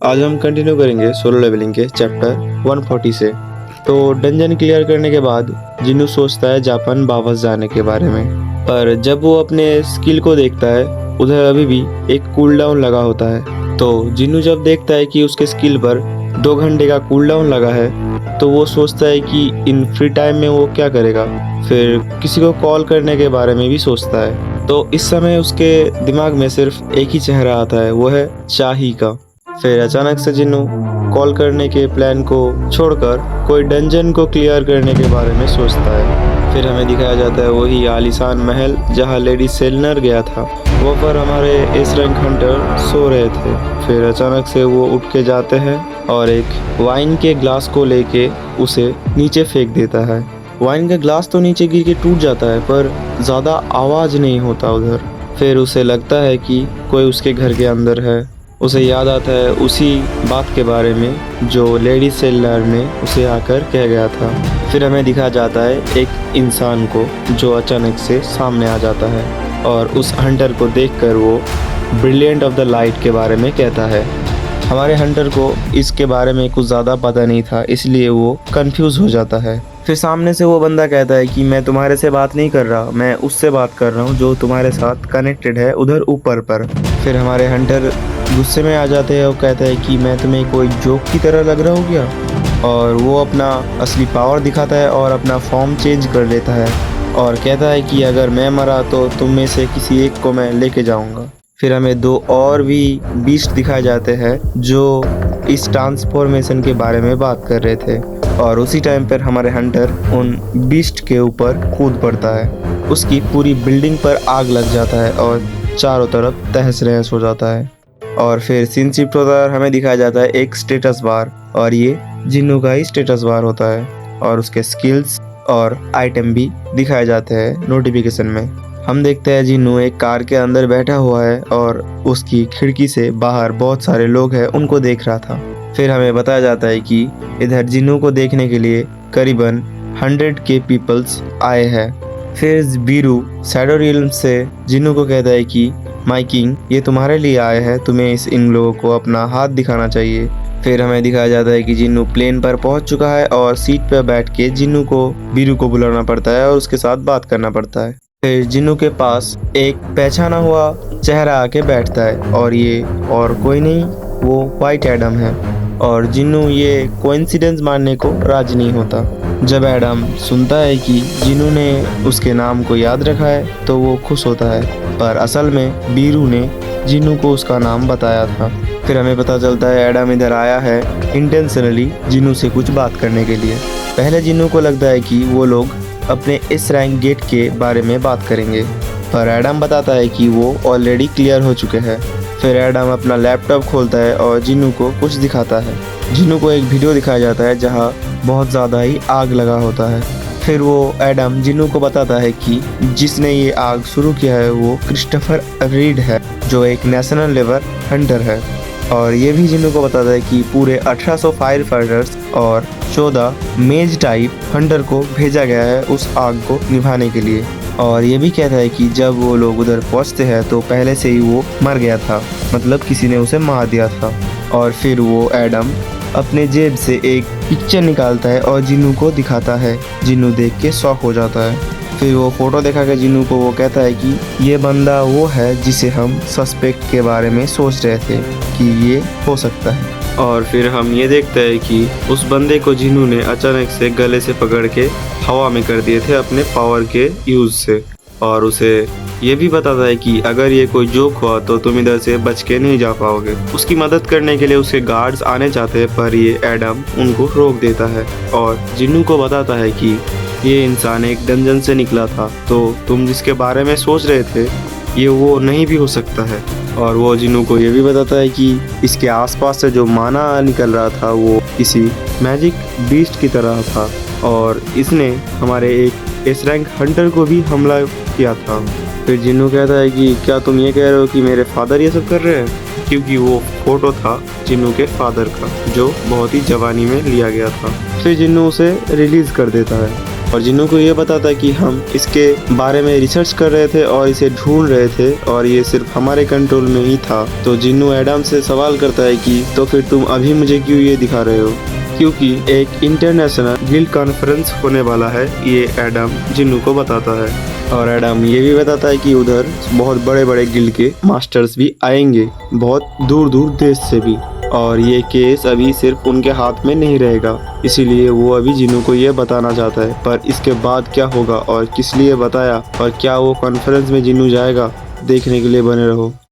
आज हम कंटिन्यू करेंगे सोलो लेवलिंग के चैप्टर 140 से। तो डंजन क्लियर करने के बाद जिन्नू सोचता है जापान वापस जाने के बारे में, पर जब वो अपने स्किल को देखता है उधर अभी भी एक कूल डाउन लगा होता है। तो जिन्नू जब देखता है कि उसके स्किल पर 2 घंटे का कूल डाउन लगा है तो वो सोचता है कि इन फ्री टाइम में वो क्या करेगा। फिर किसी को कॉल करने के बारे में भी सोचता है। तो इस समय उसके दिमाग में सिर्फ एक ही चेहरा आता है, वो है चाही का। फिर अचानक से जिन्नू कॉल करने के प्लान को छोड़कर कोई डंजन को क्लियर करने के बारे में सोचता है। फिर हमें दिखाया जाता है वही आलीशान महल जहां लेडी सेलनर गया था, वो पर हमारे एस रैंक हंटर सो रहे थे। फिर अचानक से वो उठ के जाते हैं और एक वाइन के ग्लास को लेके उसे नीचे फेंक देता है। वाइन का ग्लास तो नीचे गिर के टूट जाता है पर ज़्यादा आवाज़ नहीं होता उधर। फिर उसे लगता है कि कोई उसके घर के अंदर है। उसे याद आता है उसी बात के बारे में जो लेडी सेलर ने उसे आकर कह गया था। फिर हमें दिखाया जाता है एक इंसान को जो अचानक से सामने आ जाता है और उस हंटर को देखकर वो ब्रिलियंट ऑफ द लाइट के बारे में कहता है। हमारे हंटर को इसके बारे में कुछ ज़्यादा पता नहीं था, इसलिए वो कंफ्यूज हो जाता है। फिर सामने से वो बंदा कहता है कि मैं तुम्हारे से बात नहीं कर रहा, मैं उससे बात कर रहा हूँ जो तुम्हारे साथ कनेक्टेड है उधर ऊपर पर। फिर हमारे हंटर गुस्से में आ जाते हैं और कहते हैं कि मैं तुम्हें कोई जोक की तरह लग रहा हूँ क्या। और वो अपना असली पावर दिखाता है और अपना फॉर्म चेंज कर लेता है और कहता है कि अगर मैं मरा तो तुम में से किसी एक को मैं लेके जाऊँगा। फिर हमें 2 और भी बीस्ट दिखाए जाते हैं जो इस ट्रांसफॉर्मेशन के बारे में बात कर रहे थे और उसी टाइम पर हमारे हंटर उन बीस्ट के ऊपर कूद पड़ता है। उसकी पूरी बिल्डिंग पर आग लग जाता है और चारों तरफ तहस नहस हो जाता है। और फिर सीन शिफ्ट होता है और हमें दिखाया जाता है एक स्टेटस बार, और ये जिन्नू का ही स्टेटस बार होता है और उसके स्किल्स और आइटम भी दिखाए जाते हैं नोटिफिकेशन में। हम देखते हैं जिन्नू एक कार के अंदर बैठा हुआ है और उसकी खिड़की से बाहर बहुत सारे लोग हैं उनको देख रहा था। फिर हमें बताया जाता है कि इधर जिन्नू को देखने के लिए करीबन 100K पीपल्स आए हैं। फिर बीरू शैडो रियल्म से जिन्नू को कहता है कि माय किंग, ये तुम्हारे लिए आए हैं, तुम्हें इन लोगों को अपना हाथ दिखाना चाहिए। फिर हमें दिखाया जाता है कि जिन्नू प्लेन पर पहुंच चुका है और सीट पर बैठ के जिन्नू को बीरू को बुलाना पड़ता है और उसके साथ बात करना पड़ता है। फिर जिन्नू के पास एक पहचाना हुआ चेहरा आके बैठता है और ये और कोई नहीं, वो व्हाइट एडम है। और जिन्नू ये कोइंसिडेंस मानने को राजी नहीं होता। जब एडम सुनता है कि जिन्नू ने उसके नाम को याद रखा है तो वो खुश होता है, पर असल में बीरू ने जिन्नू को उसका नाम बताया था। फिर हमें पता चलता है एडम इधर आया है इंटेंशनली जिन्नू से कुछ बात करने के लिए। पहले जिन्नू को लगता है कि वो लोग अपने इस रैंक गेट के बारे में बात करेंगे, पर एडम बताता है कि वो ऑलरेडी क्लियर हो चुके हैं। फिर एडम अपना लैपटॉप खोलता है और जिन्नू को कुछ दिखाता है। जिन्नू को एक वीडियो दिखाया जाता है जहां बहुत ज़्यादा ही आग लगा होता है। फिर वो एडम जिन्नू को बताता है कि जिसने ये आग शुरू किया है वो क्रिस्टोफर रीड है जो एक नेशनल लेवल हंटर है। और ये भी जिन्नू को बताता है कि पूरे 1800 फायर फाइटर्स और 14 मेज टाइप हंटर को भेजा गया है उस आग को निभाने के लिए। और ये भी कहता है कि जब वो लोग उधर पहुंचते हैं तो पहले से ही वो मर गया था, मतलब किसी ने उसे मार दिया था। और फिर वो एडम अपने जेब से एक पिक्चर निकालता है और जिन्नू को दिखाता है। जिन्नू देख के शॉक हो जाता है। फिर वो फोटो दिखा के जिन्नू को वो कहता है कि ये बंदा वो है जिसे हम सस्पेक्ट के बारे में सोच रहे थे कि ये हो सकता है। और फिर हम ये देखते हैं कि उस बंदे को जिन्नू ने अचानक से गले से पकड़ के हवा में कर दिए थे अपने पावर के यूज से। और उसे ये भी बताता है कि अगर ये कोई जोक हुआ तो तुम इधर से बच के नहीं जा पाओगे। उसकी मदद करने के लिए उसके गार्ड्स आने चाहते हैं पर ये एडम उनको रोक देता है और जिन्नू को बताता है कि ये इंसान एक डंजन से निकला था, तो तुम जिसके बारे में सोच रहे थे ये वो नहीं भी हो सकता है। और वो जिन्नू को ये भी बताता है कि इसके आसपास से जो माना निकल रहा था वो किसी मैजिक बीस्ट की तरह था और इसने हमारे एक एस रैंक हंटर को भी हमला किया था। फिर जिन्नू कहता है कि क्या तुम ये कह रहे हो कि मेरे फादर ये सब कर रहे हैं, क्योंकि वो फोटो था जिन्नू के फादर का जो बहुत ही जवानी में लिया गया था। फिर जिन्नू उसे रिलीज कर देता है और जिन्नू को ये बताता है कि हम इसके बारे में रिसर्च कर रहे थे और इसे ढूंढ रहे थे और ये सिर्फ हमारे कंट्रोल में ही था। तो जिन्नू एडम से सवाल करता है कि तो फिर तुम अभी मुझे क्यों ये दिखा रहे हो, क्योंकि एक इंटरनेशनल गिल्ड कॉन्फ्रेंस होने वाला है, ये एडम जिन्नू को बताता है। और एडम ये भी बताता है कि उधर बहुत बड़े बड़े गिल्ड के मास्टर्स भी आएंगे, बहुत दूर दूर देश से भी, और ये केस अभी सिर्फ उनके हाथ में नहीं रहेगा, इसीलिए वो अभी जिन्नू को ये बताना चाहता है। पर इसके बाद क्या होगा और किस लिए बताया और क्या वो कॉन्फ्रेंस में जिन्नू जाएगा, देखने के लिए बने रहो।